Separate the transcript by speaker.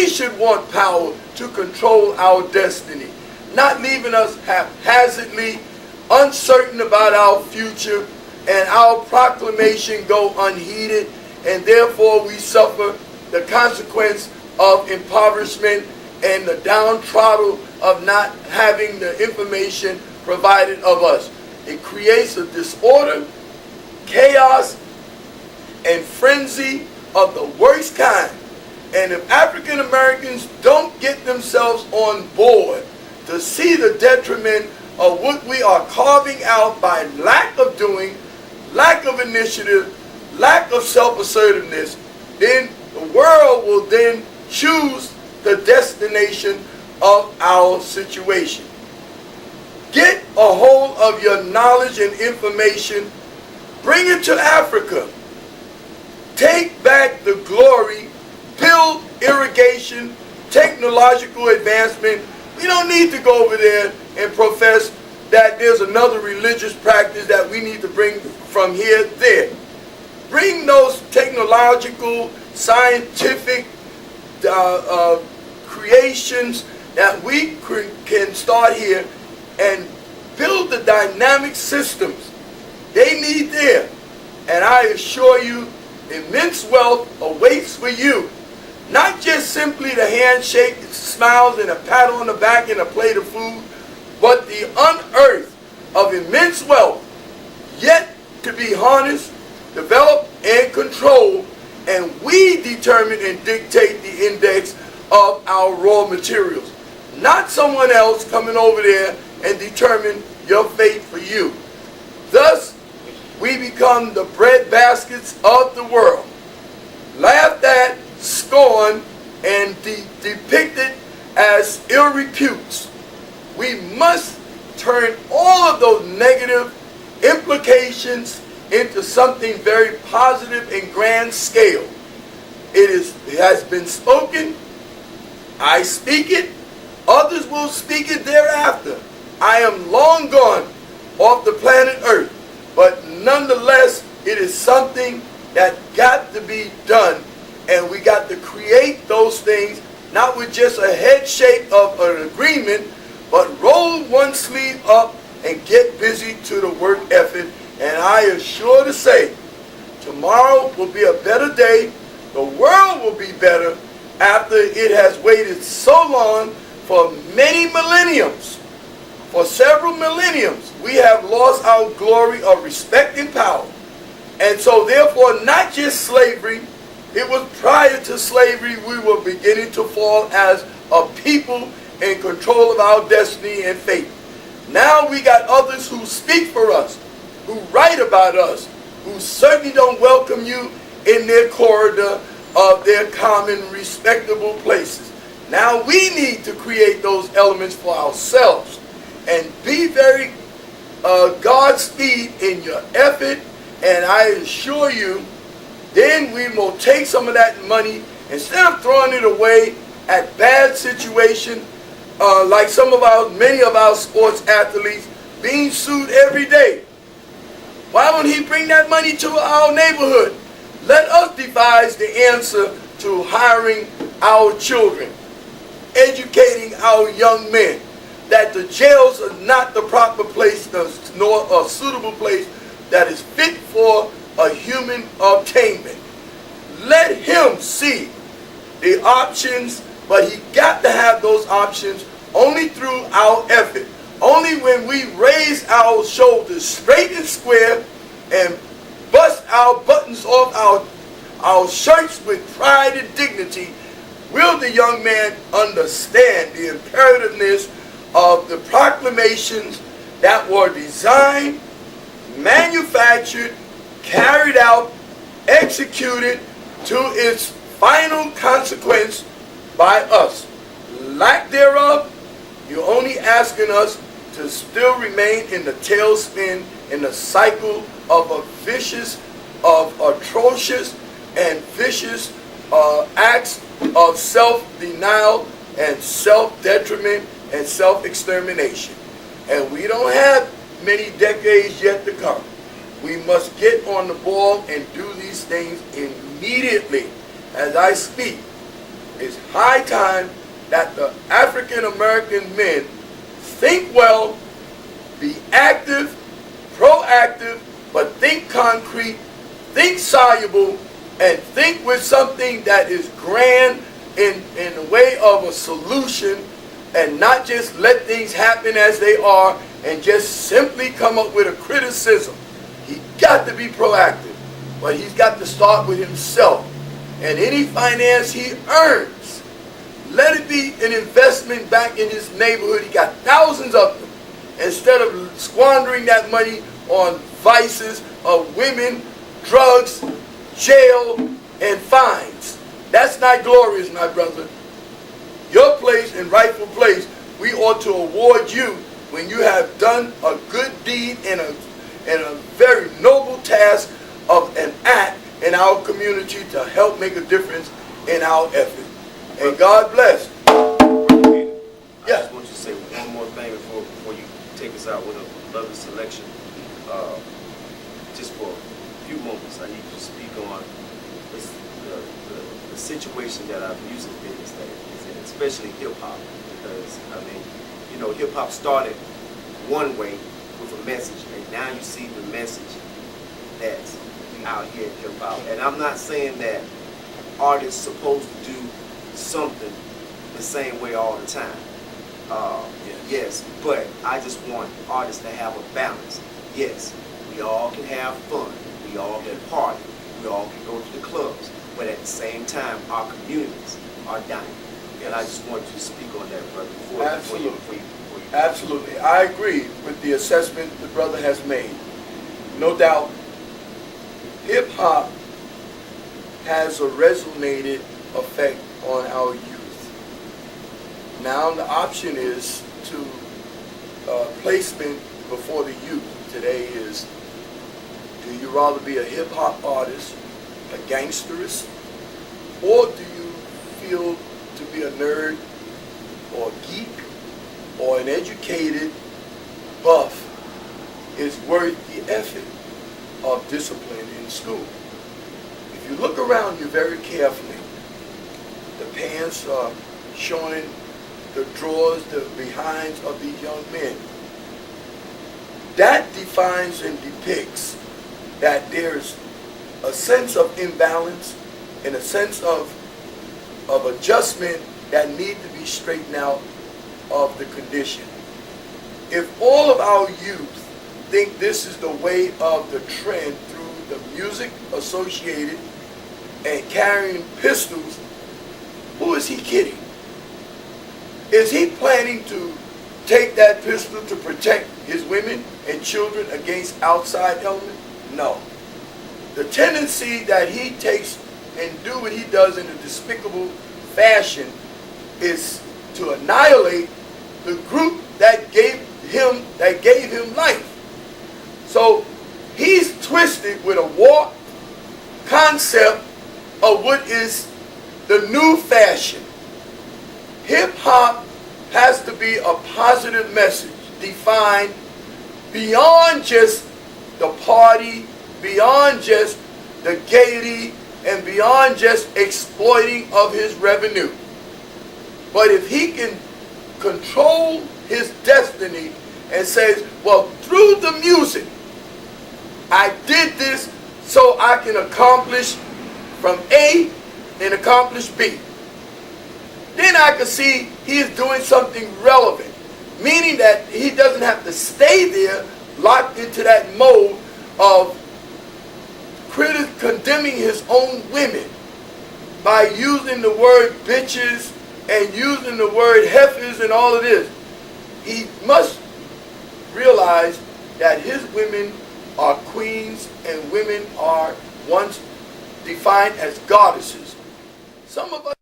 Speaker 1: we should want power to control our destiny, not leaving us haphazardly uncertain about our future, and our proclamation go unheeded, and therefore we suffer the consequence of impoverishment and the downtrodden of not having the information provided of us. It creates a disorder, chaos, and frenzy of the worst kind. And if African Americans don't get themselves on board to see the detriment of what we are carving out by lack of doing, lack of initiative, lack of self-assertiveness, then the world will then choose the destination of our situation. Get a hold of your knowledge and information. Bring it to Africa. Take back the glory. Build irrigation, technological advancement. We don't need to go over there and profess that there's another religious practice that we need to bring from here there. Bring those technological, scientific creations that we can start here and build the dynamic systems they need there. And I assure you, immense wealth awaits for you. Not just simply the handshake, smiles, and a pat on the back and a plate of food, but the unearth of immense wealth yet to be harnessed, developed, and controlled, and we determine and dictate the index of our raw materials. Not someone else coming over there and determine your fate for you. Thus, we become the bread baskets of the world, laughed at, scorned, and depicted as ill reputes. We must turn all of those negative implications into something very positive and grand scale. It has been spoken. I speak it. Others will speak it thereafter. I am long gone off the planet Earth, but nonetheless, it is something that got to be done, and we got to create those things, not with just a head shake of an agreement, but roll one sleeve up and get busy to the work effort. And I am sure to say, tomorrow will be a better day. The world will be better after it has waited so long for many millenniums. For several millenniums, we have lost our glory of respect and power. And so therefore, not just slavery, it was prior to slavery we were beginning to fall as a people in control of our destiny and fate. Now we got others who speak for us, who write about us, who certainly don't welcome you in their corridor of their common respectable places. Now we need to create those elements for ourselves and be very Godspeed in your effort, and I assure you, then we will take some of that money, instead of throwing it away at bad situation, like many of our sports athletes being sued every day. Why don't he bring that money to our neighborhood? Let us devise the answer to hiring our children, educating our young men, that the jails are not the proper place, nor a suitable place that is fit for a human obtainment. Let him see the options, but he got to have those options only through our effort. Only when we raise our shoulders straight and square and bust our buttons off our shirts with pride and dignity will the young man understand the imperativeness of the proclamations that were designed, manufactured, carried out, executed to its final consequence by us. Lack thereof, you're only asking us to still remain in the tailspin, in the cycle of a vicious, of atrocious and vicious acts of self-denial and self-detriment and self-extermination. And we don't have many decades yet to come. We must get on the ball and do these things immediately as I speak. It's high time that the African American men think well, be active, proactive, but think concrete, think soluble, and think with something that is grand in the way of a solution, and not just let things happen as they are and just simply come up with a criticism. He got to be proactive, but he's got to start with himself. And any finance he earns, let it be an investment back in his neighborhood. He got thousands of them. Instead of squandering that money on vices of women, drugs, jail, and fines. That's not glorious, my brother. Your place and rightful place, we ought to award you when you have done a good deed and a very noble task of an act in our community to help make a difference in our effort. And God bless.
Speaker 2: I just want you to say one more thing before you take us out with a lovely selection. Just for a few moments, I need you to speak on this, the situation that our music business is in, especially hip hop. Because I mean, you know, hip hop started one way with a message, and now you see the message that's out here in hip hop. And I'm not saying that artists supposed to do something the same way all the time. Yes, but I just want artists to have a balance. Yes, we all can have fun, we all can party, we all can go to the clubs, but at the same time, our communities are dying. Yes. And I just want you to speak on that, brother. Before you.
Speaker 1: Absolutely. I agree with the assessment the brother has made. No doubt, hip-hop has a resonated effect on our youth. Now the option is to placement before the youth today is, do you rather be a hip-hop artist, a gangsterist, or do you feel to be a nerd or a geek or an educated buff is worth the effort of discipline in school? If you look around you very carefully, the pants are showing the drawers, the behinds of these young men. That defines and depicts that there's a sense of imbalance and a sense of adjustment that need to be straightened out of the condition. If all of our youth think this is the way of the trend through the music associated and carrying pistols, who is he kidding? Is he planning to take that pistol to protect his women and children against outside elements? No. The tendency that he takes and do what he does in a despicable fashion is to annihilate the group that gave him life. So he's twisted with a warped concept of what is the new fashion. Hip-hop has to be a positive message, defined beyond just the party, beyond just the gaiety, and beyond just exploiting of his revenue. But if he can control his destiny and says, well, through the music, I did this so I can accomplish from A and accomplish B. Then I can see he is doing something relevant, meaning that he doesn't have to stay there locked into that mode of condemning his own women by using the word bitches and using the word heifers and all of this. He must realize that his women are queens and women are once defined as goddesses. Some of us